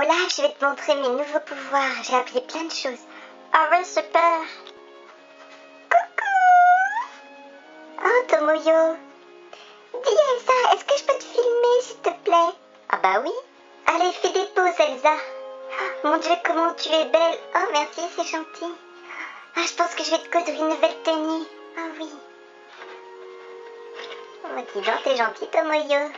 Olaf, je vais te montrer mes nouveaux pouvoirs. J'ai appris plein de choses. Ah ouais, super. Coucou. Oh, Tomoyo. Dis Elsa, est-ce que je peux te filmer, s'il te plaît? Ah bah oui. Allez, fais des poses, Elsa. Mon Dieu, comment tu es belle. Oh, merci, c'est gentil. Ah, je pense que je vais te coudre une nouvelle tenue. Ah oui. Oh, dis donc, t'es gentil, Tomoyo.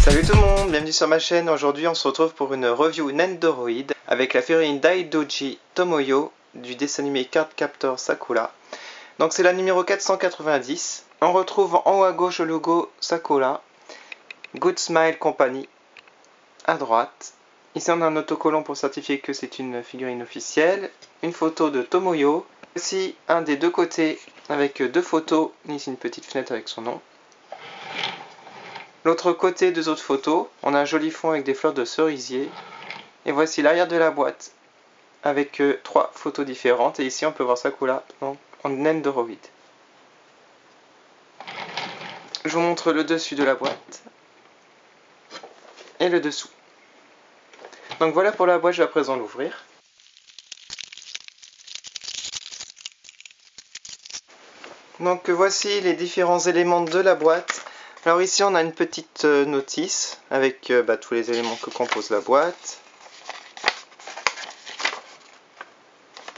Salut tout le monde, bienvenue sur ma chaîne. Aujourd'hui on se retrouve pour une review Nendoroid avec la figurine Daidoji Tomoyo du dessin animé Cardcaptor Sakura. Donc c'est la numéro 490. On retrouve en haut à gauche le logo Sakura, Good Smile Company à droite. Ici on a un autocollant pour certifier que c'est une figurine officielle, une photo de Tomoyo, aussi un des deux côtés avec deux photos, ici une petite fenêtre avec son nom. L'autre côté, deux autres photos, on a un joli fond avec des fleurs de cerisier. Et voici l'arrière de la boîte avec trois photos différentes. Et ici on peut voir Sakura en Nendoroid. Je vous montre le dessus de la boîte et le dessous. Donc voilà pour la boîte, je vais à présent l'ouvrir. Donc voici les différents éléments de la boîte. Alors ici on a une petite notice avec tous les éléments que compose la boîte.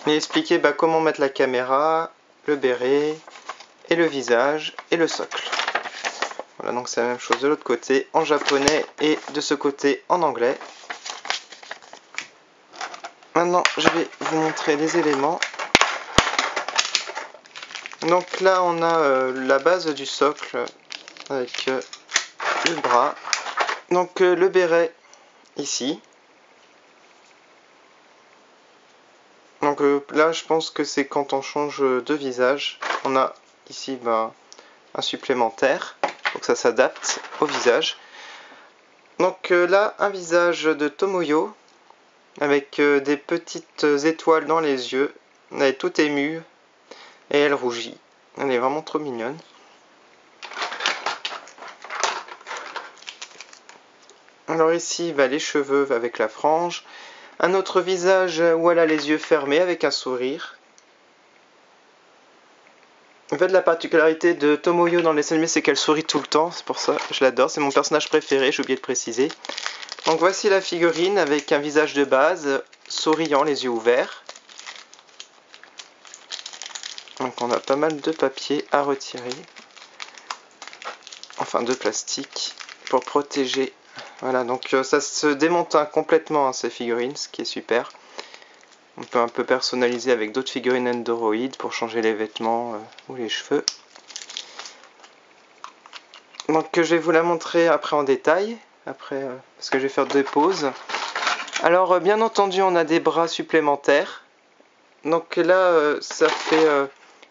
Il est expliqué comment mettre la caméra, le béret, et le visage, et le socle. Voilà, donc c'est la même chose de l'autre côté en japonais et de ce côté en anglais. Maintenant je vais vous montrer les éléments. Donc là on a la base du socle avec le bras. Donc le béret ici. Donc là je pense que c'est quand on change de visage. On a ici un supplémentaire pour que ça s'adapte au visage. Donc là un visage de Tomoyo avec des petites étoiles dans les yeux. Elle est toute émue et elle rougit. Elle est vraiment trop mignonne. Alors ici les cheveux avec la frange. Un autre visage où elle a les yeux fermés avec un sourire. En fait, la particularité de Tomoyo dans les dessins animés, c'est qu'elle sourit tout le temps. C'est pour ça que je l'adore. C'est mon personnage préféré, j'ai oublié de préciser. Donc voici la figurine avec un visage de base, souriant, les yeux ouverts. Donc on a pas mal de papier à retirer. Enfin de plastique pour protéger. Voilà, donc ça se démonte complètement ces figurines, ce qui est super. On peut un peu personnaliser avec d'autres figurines Nendoroid pour changer les vêtements ou les cheveux. Donc je vais vous la montrer après en détail, parce que je vais faire deux pauses. Alors bien entendu on a des bras supplémentaires. Donc là ça fait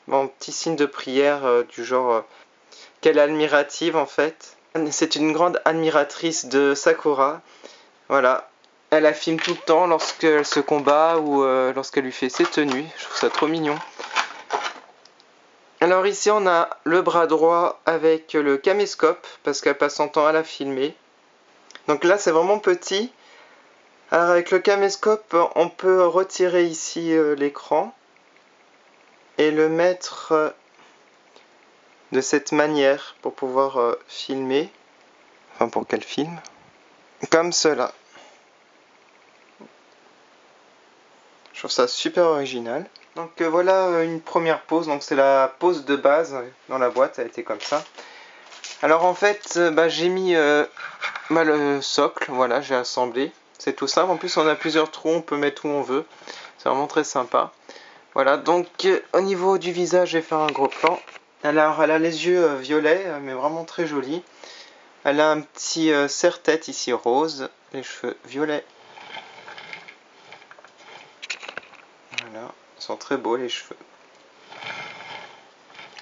mon petit signe de prière du genre qu'elle est admirative en fait. C'est une grande admiratrice de Sakura. Voilà. Elle la filme tout le temps lorsqu'elle se combat ou lorsqu'elle lui fait ses tenues. Je trouve ça trop mignon. Alors ici on a le bras droit avec le caméscope parce qu'elle passe son temps à la filmer. Donc là c'est vraiment petit. Alors avec le caméscope on peut retirer ici l'écran et le mettre de cette manière pour pouvoir filmer. Enfin pour qu'elle filme. Comme cela. Je trouve ça super original. Donc voilà une première pose, donc c'est la pose de base dans la boîte, ça a été comme ça. Alors en fait j'ai mis le socle, voilà, j'ai assemblé. C'est tout simple, en plus on a plusieurs trous, on peut mettre où on veut. C'est vraiment très sympa. Voilà, donc au niveau du visage, je vais faire un gros plan. Alors elle a les yeux violets, mais vraiment très jolis. Elle a un petit serre-tête ici rose, les cheveux violets. Voilà, ils sont très beaux les cheveux.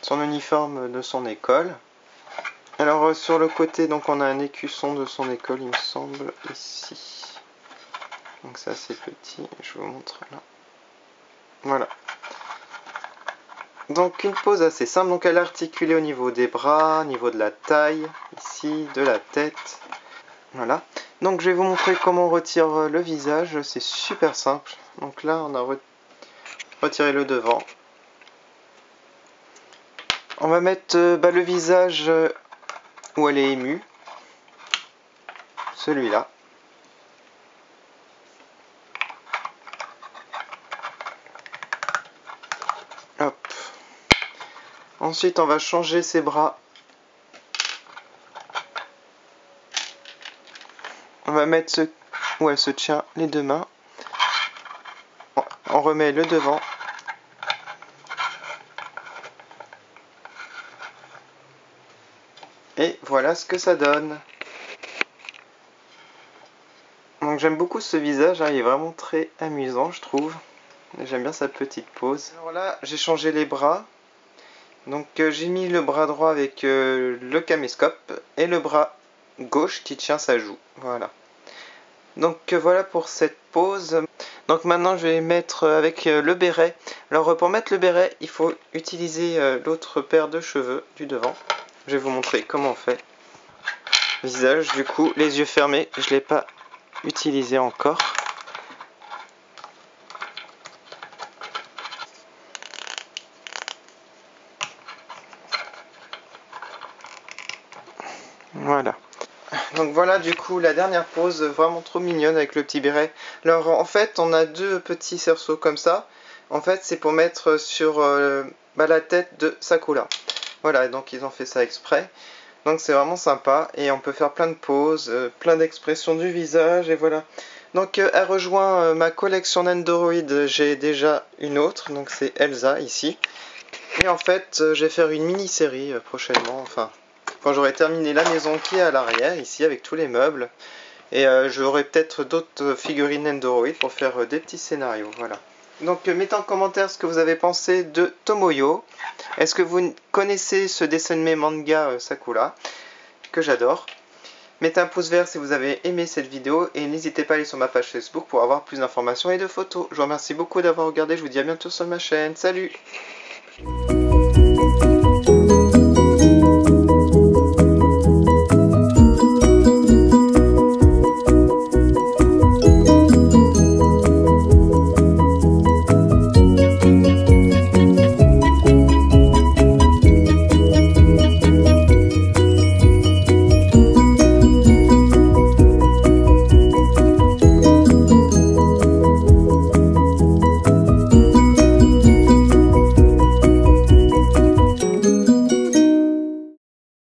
Son uniforme de son école. Alors sur le côté, donc on a un écusson de son école, il me semble, ici. Donc ça c'est petit, je vous montre là. Voilà. Donc une pose assez simple, donc elle est articulée au niveau des bras, au niveau de la taille, ici, de la tête. Voilà. Donc je vais vous montrer comment on retire le visage, c'est super simple. Donc là on a retiré le devant. On va mettre le visage où elle est émue. Celui-là. Hop. Ensuite, on va changer ses bras. On va mettre ce où elle se tient, les deux mains. On remet le devant. Et voilà ce que ça donne. Donc j'aime beaucoup ce visage, hein, il est vraiment très amusant, je trouve. J'aime bien sa petite pose. Alors là, j'ai changé les bras. Donc j'ai mis le bras droit avec le caméscope et le bras gauche qui tient sa joue. Voilà. Donc voilà pour cette pose. Donc maintenant je vais mettre avec le béret. Alors pour mettre le béret, il faut utiliser l'autre paire de cheveux du devant. Je vais vous montrer comment on fait. Visage, du coup, les yeux fermés, je ne l'ai pas utilisé encore. Voilà. Donc voilà du coup la dernière pose vraiment trop mignonne avec le petit béret. Alors en fait on a deux petits cerceaux comme ça. En fait c'est pour mettre sur la tête de Sakura. Voilà, donc ils ont fait ça exprès. Donc c'est vraiment sympa et on peut faire plein de poses, plein d'expressions du visage et voilà. Donc elle rejoint ma collection d'Android, j'ai déjà une autre, donc c'est Elsa ici. Et en fait je vais faire une mini-série prochainement, enfin quand j'aurai terminé la maison qui est à l'arrière ici avec tous les meubles. Et j'aurai peut-être d'autres figurines Android pour faire des petits scénarios, voilà. Donc mettez en commentaire ce que vous avez pensé de Tomoyo. Est-ce que vous connaissez ce dessin animé manga Sakura, que j'adore. Mettez un pouce vert si vous avez aimé cette vidéo et n'hésitez pas à aller sur ma page Facebook pour avoir plus d'informations et de photos. Je vous remercie beaucoup d'avoir regardé, je vous dis à bientôt sur ma chaîne. Salut!